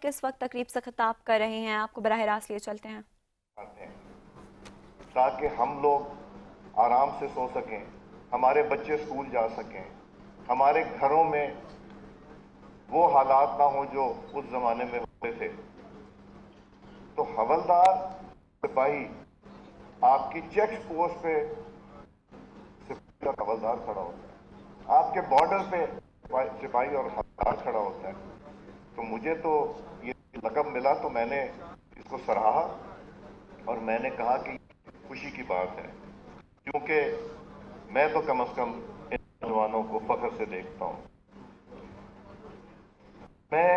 किस वक्त तकरीब से खिताब कर रहे हैं, आपको बराह रास्त लिए चलते हैं। ताकि हम लोग आराम से सो सकें, हमारे बच्चे स्कूल जा सकें, हमारे घरों में वो हालात ना हो जो उस जमाने में होते थे। तो हवलदार सिपाही, आपकी चेक पोस्ट पे सिपाही और हवलदार खड़ा होता है, आपके बॉर्डर पे सिपाही और हवलदार खड़ा होता है। तो मुझे तो ये लक़ब मिला तो मैंने इसको सराहा और मैंने कहा कि खुशी की बात है, क्योंकि मैं तो कम से कम इन नौजवानों को फख्र से देखता हूं। मैं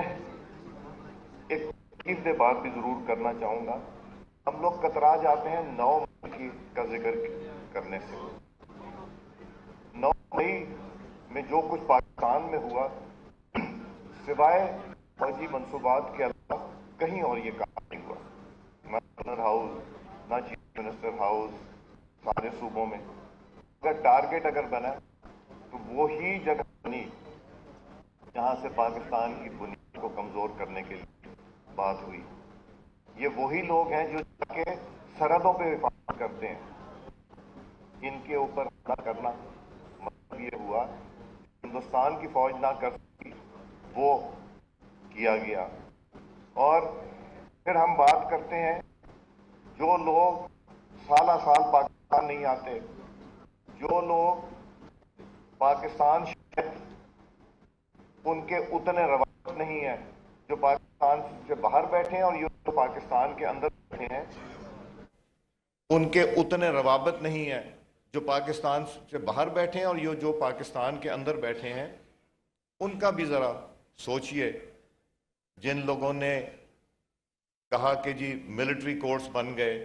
एक तीसरे बात भी जरूर करना चाहूंगा। हम लोग कतरा जाते हैं 9 मई का जिक्र करने से। 9 मई में जो कुछ पाकिस्तान में हुआ, सिवाय फौजी मंसूबात के अलावा कहीं और ये काम नहीं हुआ। ना गवर्नर हाउस, ना चीफ मिनिस्टर हाउस, सारे सूबों में अगर टारगेट अगर बना तो वो ही जगह बनी जहां से पाकिस्तान की बुनियाद को कमजोर करने के लिए बात हुई। ये वही लोग हैं जो जाके सरहदों पे हिफाजत करते हैं। इनके ऊपर हमला करना मतलब ये हुआ हिंदुस्तान की फौज ना कर सकी, वो किया गया। और फिर हम बात करते हैं जो लोग साला साल पाकिस्तान नहीं आते, जो लोग पाकिस्तान शायद उनके उतने रवायत नहीं है, जो पाकिस्तान से बाहर बैठे हैं और जो पाकिस्तान के अंदर बैठे हैं उनके उतने रवाबत नहीं है, जो पाकिस्तान से बाहर बैठे हैं और ये जो पाकिस्तान के अंदर बैठे हैं उनका भी ज़रा सोचिए। जिन लोगों ने कहा कि जी मिलिट्री कोर्ट्स बन गए,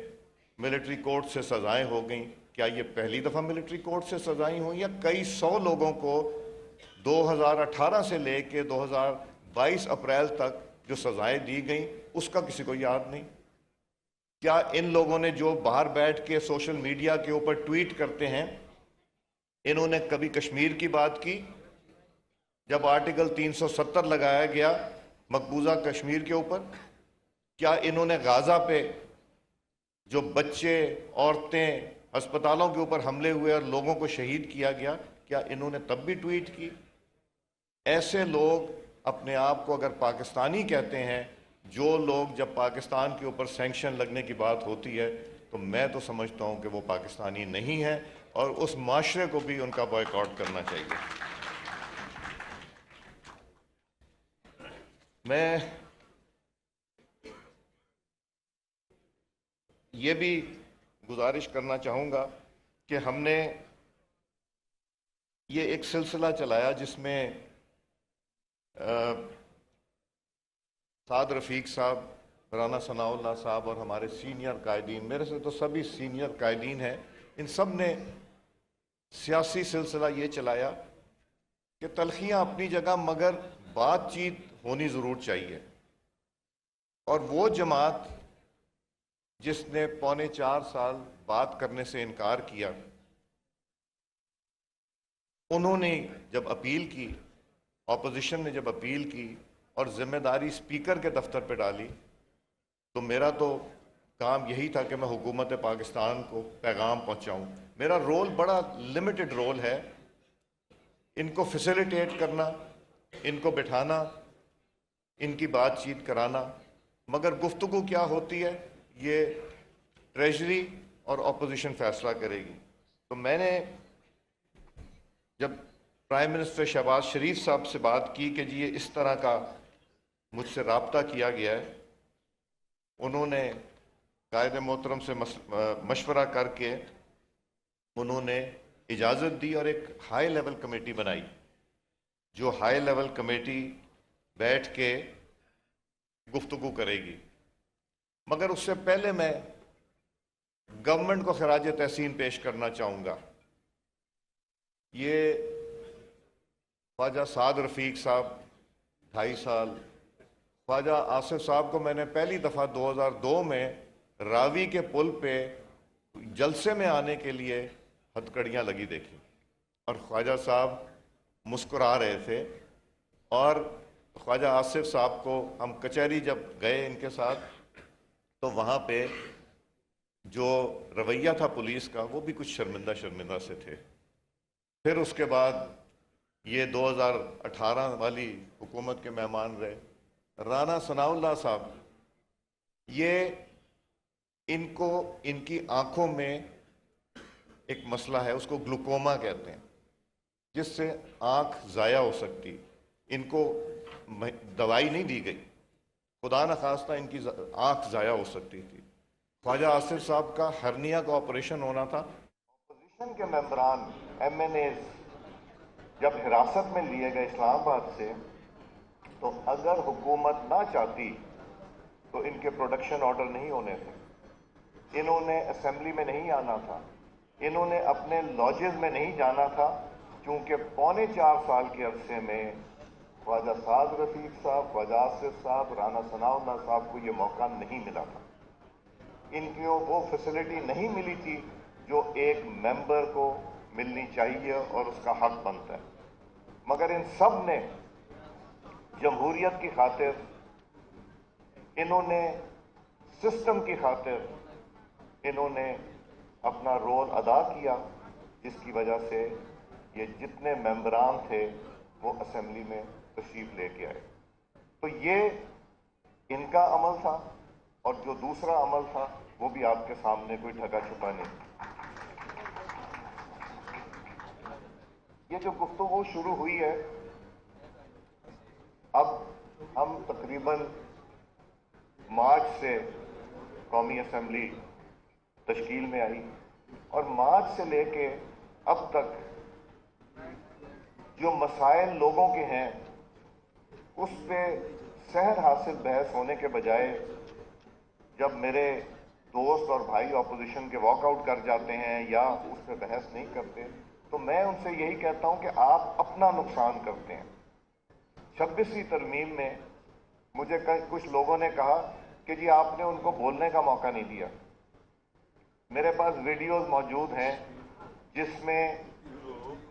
मिलिट्री कोर्ट से सजाएं हो गई, क्या ये पहली दफ़ा मिलिट्री कोर्ट से सजाएं हुई या कई सौ लोगों को 2018 से लेके 2022 अप्रैल तक जो सजाएं दी गई उसका किसी को याद नहीं? क्या इन लोगों ने जो बाहर बैठ के सोशल मीडिया के ऊपर ट्वीट करते हैं, इन्होंने कभी कश्मीर की बात की? जब आर्टिकल 370 लगाया गया मकबूजा कश्मीर के ऊपर, क्या इन्होंने गाजा पे जो बच्चे औरतें अस्पतालों के ऊपर हमले हुए और लोगों को शहीद किया गया, क्या इन्होंने तब भी ट्वीट की? ऐसे लोग अपने आप को अगर पाकिस्तानी कहते हैं, जो लोग जब पाकिस्तान के ऊपर सैंक्शन लगने की बात होती है तो मैं तो समझता हूं कि वो पाकिस्तानी नहीं है और उस माशरे को भी उनका बॉयकॉट करना चाहिए। मैं ये भी गुजारिश करना चाहूँगा कि हमने ये एक सिलसिला चलाया जिसमें साद रफ़ीक साहब, राना सनाउल्लाह साहब और हमारे सीनियर कायदीन, मेरे से तो सभी सीनियर कायदीन हैं, इन सब ने सियासी सिलसिला ये चलाया कि तलखियाँ अपनी जगह मगर बातचीत होनी ज़रूर चाहिए। और वो जमात जिसने 3.25 साल बात करने से इनकार किया, उन्होंने जब अपील की, ऑपोजिशन ने जब अपील की और जिम्मेदारी स्पीकर के दफ्तर पे डाली, तो मेरा तो काम यही था कि मैं हुकूमत पाकिस्तान को पैगाम पहुंचाऊं। मेरा रोल बड़ा लिमिटेड रोल है, इनको फैसिलिटेट करना, इनको बिठाना, इनकी बातचीत कराना, मगर गुफ्तगू क्या होती है ये ट्रेजरी और ऑपोजिशन फैसला करेगी। तो मैंने जब प्राइम मिनिस्टर शहबाज शरीफ साहब से बात की कि जी ये इस तरह का मुझसे राब्ता किया गया है, उन्होंने कायदे मोहतरम से मशवरा करके उन्होंने इजाज़त दी और एक हाई लेवल कमेटी बनाई, जो हाई लेवल कमेटी बैठ के गुफ्तगू करेगी। मगर उससे पहले मैं गवर्नमेंट को खराज तहसीन पेश करना चाहूँगा। ये ख्वाजा साद रफ़ीक साहब 2.5 साल, ख्वाजा आसिफ साहब को मैंने पहली दफ़ा 2002 में रावी के पुल पे जलसे में आने के लिए हथकड़ियाँ लगी देखी और ख्वाजा साहब मुस्कुरा रहे थे और ख्वाजा आसिफ साहब को हम कचहरी जब गए इनके साथ, तो वहाँ पे जो रवैया था पुलिस का वो भी कुछ शर्मिंदा से थे। फिर उसके बाद ये 2018 वाली हुकूमत के मेहमान रहे राना सनाउल्लाह साहब, ये इनको इनकी आंखों में एक मसला है, उसको ग्लूकोमा कहते हैं, जिससे आंख ज़ाया हो सकती। इनको दवाई नहीं दी गई, खुदा न खास्ता इनकी आंख ज़ाया हो सकती थी। ख्वाजा आसिफ साहब का हर्निया का ऑपरेशन होना था। अपोजिशन के मेंबरान MNA जब हिरासत में लिए गए इस्लामाबाद से, तो अगर हुकूमत ना चाहती तो इनके प्रोडक्शन ऑर्डर नहीं होने थे, इन्होंने असेंबली में नहीं आना था, इन्होंने अपने लॉजेस में नहीं जाना था, क्योंकि पौने 4 साल के अरसे में ख्वाजा साद रफीक साहब, ख्वाजा आसिफ साहब, राना सनाउल्लाह साहब को ये मौका नहीं मिला था। इनको वो फैसिलिटी नहीं मिली थी जो एक मेंबर को मिलनी चाहिए और उसका हक बनता है। मगर इन सब ने जमहूरियत की खातिर, इन्होंने सिस्टम की खातिर, इन्होंने अपना रोल अदा किया, जिसकी वजह से ये जितने मेंबरान थे वो असेंबली में तशरीफ लेके आए। तो ये इनका अमल था, और जो दूसरा अमल था वो भी आपके सामने, कोई ढका छुपा नहीं। ये जो गुफ्तगू शुरू हुई है, अब हम तकरीबन मार्च से कौमी असेंबली तश्कील में आई, और मार्च से लेके अब तक जो मसाइल लोगों के हैं उस पे सहर हासिल बहस होने के बजाय, जब मेरे दोस्त और भाई अपोजिशन के वॉकआउट कर जाते हैं या उस पर बहस नहीं करते, तो मैं उनसे यही कहता हूं कि आप अपना नुकसान करते हैं। 26वीं तरमीम में मुझे कुछ लोगों ने कहा कि जी आपने उनको बोलने का मौका नहीं दिया। मेरे पास वीडियोस मौजूद हैं जिसमें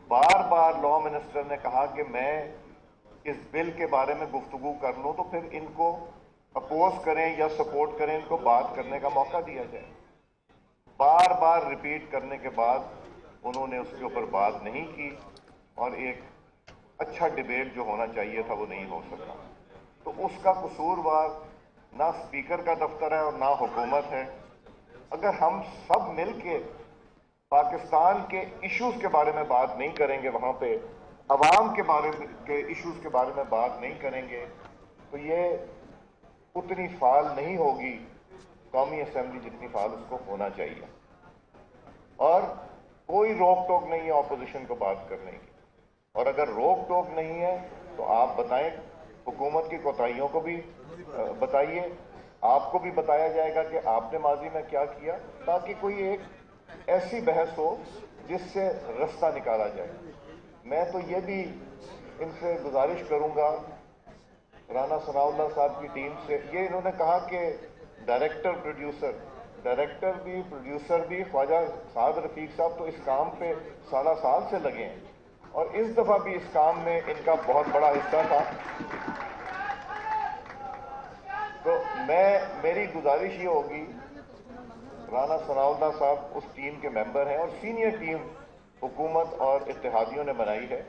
बार बार लॉ मिनिस्टर ने कहा कि मैं इस बिल के बारे में गुफ्तगू कर लूं, तो फिर इनको अपोज करें या सपोर्ट करें, इनको बात करने का मौका दिया जाए। बार बार रिपीट करने के बाद उन्होंने उसके ऊपर बात नहीं की, और एक अच्छा डिबेट जो होना चाहिए था वो नहीं हो सका। तो उसका कसूरवार ना स्पीकर का दफ्तर है और ना हुकूमत है। अगर हम सब मिलके पाकिस्तान के इश्यूज के बारे में बात नहीं करेंगे, वहां पे अवाम के बारे में के इश्यूज के बारे में बात नहीं करेंगे, तो ये उतनी फाल नहीं होगी कौमी असेंबली जितनी फाल उसको होना चाहिए। और कोई रोक टोक नहीं है ऑपोजिशन को बात करने की, और अगर रोक टोक नहीं है तो आप बताएं, हुकूमत की कोताहियों को भी बताइए, आपको भी बताया जाएगा कि आपने माजी में क्या किया, ताकि कोई एक ऐसी बहस हो जिससे रास्ता निकाला जाए। मैं तो ये भी इनसे गुजारिश करूंगा, राना सनाउल्लाह साहब की टीम से, ये इन्होंने कहा कि डायरेक्टर भी प्रोड्यूसर भी ख्वाजा साद रफीक साहब तो इस काम पे साल से लगे हैं, और इस दफा भी इस काम में इनका बहुत बड़ा हिस्सा था। तो मेरी गुजारिश ये होगी, राना सनाउल्लाह साहब उस टीम के मेंबर हैं और सीनियर टीम हुकूमत और इत्तेहादियों ने बनाई है,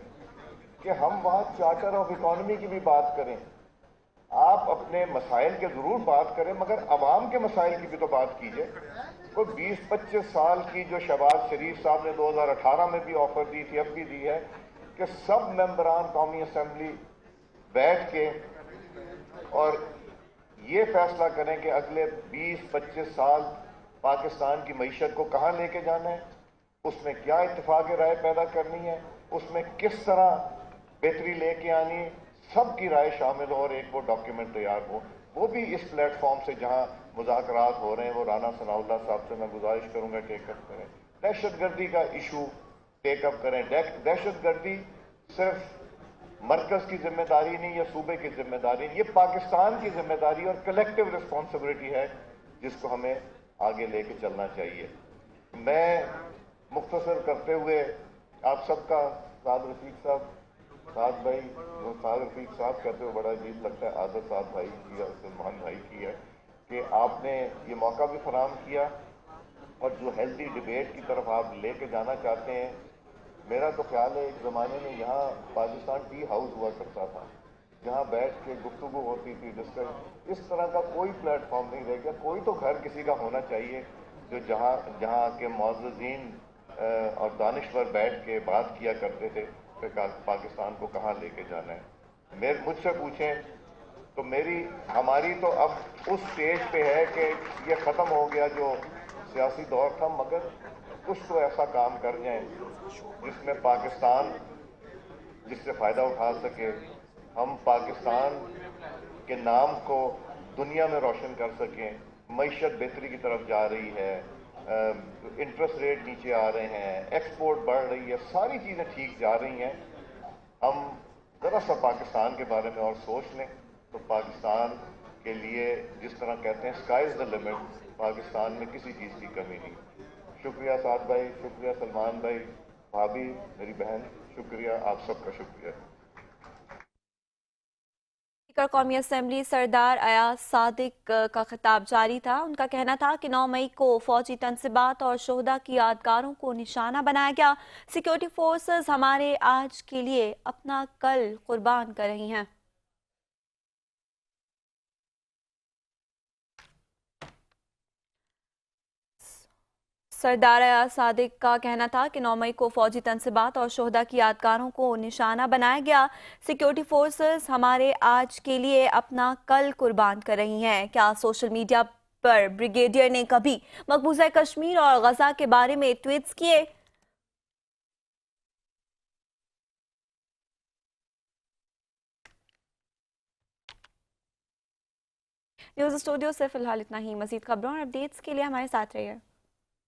कि हम वहाँ चार्टर ऑफ इकोनॉमी की भी बात करें। आप अपने मसाइल के जरूर बात करें, मगर अवाम के मसाइल की भी तो बात कीजिए। कोई 20-25 साल की जो शहबाज शरीफ साहब ने 2018 में भी ऑफर दी थी, अब भी दी है, कि सब मेंबरान कौमी असेंबली बैठ के और ये फैसला करें कि अगले 20-25 साल पाकिस्तान की मईशत को कहाँ लेके जाना है, उसमें क्या इत्तेफाक राय पैदा करनी है, उसमें किस तरह बेहतरी लेके आनी है, सबकी राय शामिल हो और एक वो डॉक्यूमेंट तैयार हो। वो भी इस प्लेटफॉर्म से जहां मुज़ाकरात हो रहे हैं, वो राना सनाउल्लाह साहब से मैं गुजारिश करूंगा टेकअप करें। दहशतगर्दी का इशू टेकअप करें। दहशतगर्दी सिर्फ मरकज की जिम्मेदारी नहीं या सूबे की जिम्मेदारी नहीं, ये पाकिस्तान की जिम्मेदारी और कलेक्टिव रिस्पॉन्सिबिलिटी है, जिसको हमें आगे लेके चलना चाहिए। मैं मुख्तसर करते हुए आप सबका, साद रफीक साहब سعد بھائی جو سعد رفیق صاحب کہتے ہوئے بڑا عجیب لگتا ہے، عادت سعد بھائی کی اور سلمان بھائی کی ہے کہ آپ نے یہ موقع بھی فراہم کیا اور جو ہیلدی ڈبیٹ کی طرف آپ لے کے جانا چاہتے ہیں. میرا تو خیال ہے ایک زمانے میں یہاں پاکستان ٹی ہاؤس ہوا کرتا تھا جہاں بیٹھ کے گفتگو ہوتی تھی، ڈسکس. اس طرح کا کوئی پلیٹ فارم نہیں رہ گیا. کوئی تو گھر کسی کا ہونا چاہیے جو جہاں کے معززین اور دانشور بیٹھ کے بات کیا کرتے تھے کہ پاکستان کو کہاں لے کے جانا ہے. مجھ سے پوچھیں تو ہماری تو اب اس سٹیج پہ ہے کہ یہ ختم ہو گیا جو سیاسی دور تھا، مگر کچھ تو ایسا کام کر جائیں جس میں پاکستان جس سے فائدہ اٹھا سکے، ہم پاکستان کے نام کو دنیا میں روشن کر سکیں. معیشت بہتری کی طرف جا رہی ہے، انٹرسٹ ریٹ نیچے آ رہے ہیں، ایکسپورٹ بڑھ رہی ہے، ساری چیزیں ٹھیک جا رہی ہیں. ہم ذرا سا پاکستان کے بارے میں اور سوچ لیں تو پاکستان کے لیے جس طرح کہتے ہیں sky is the limit, Pakistan میں کسی چیز کی کمی نہیں. شکریہ سعد بھائی، شکریہ سلمان بھائی، بھابھی میری بہن، شکریہ آپ سب کا شکریہ. اسپیکر قومی اسمبلی سردار ایاز صادق کا خطاب جاری تھا. ان کا کہنا تھا کہ 9 مئی کو فوجی تنصیبات اور شہداء کی یادگاروں کو نشانہ بنایا گیا. سیکیورٹی فورسز ہمارے آج کے لیے اپنا کل قربان کر رہی ہیں. سردار ایاز صادق کا کہنا تھا کہ 9 مئی کو فوجی تنصیبات اور شہداء کی یادگاروں کو نشانہ بنایا گیا. سیکیورٹی فورسز ہمارے آج کے لیے اپنا کل قربان کر رہی ہیں. کیا سوشل میڈیا پر بریگیڈیئر نے کبھی مقبوضہ کشمیر اور غزہ کے بارے میں ٹویٹس کیے؟ نیوز اسٹوڈیو سے فی الحال اتنا ہی. مزید خبروں اور اپڈیٹس کے لیے ہمارے ساتھ رہیے.